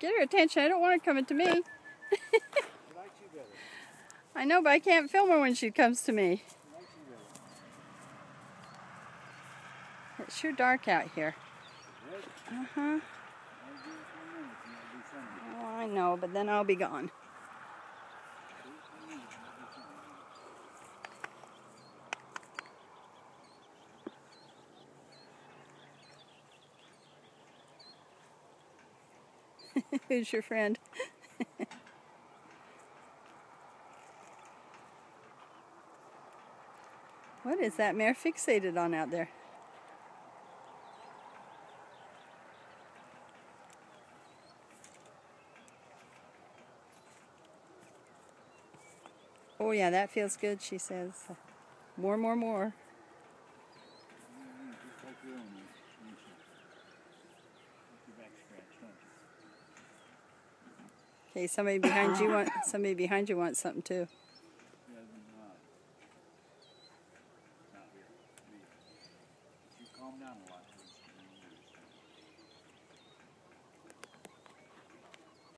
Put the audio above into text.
Get her attention. I don't want her coming to me. I like you better. I know, but I can't film her when she comes to me. I like you better. It's sure dark out here. Uh-huh. Oh, I know, but then I'll be gone. Who's your friend? What is that mare fixated on out there? Oh yeah, that feels good, she says. More, more, more. Just like your own. Your back scratched, don't you? Okay, somebody behind you wants something too. Yeah, not here. You calm down a lot.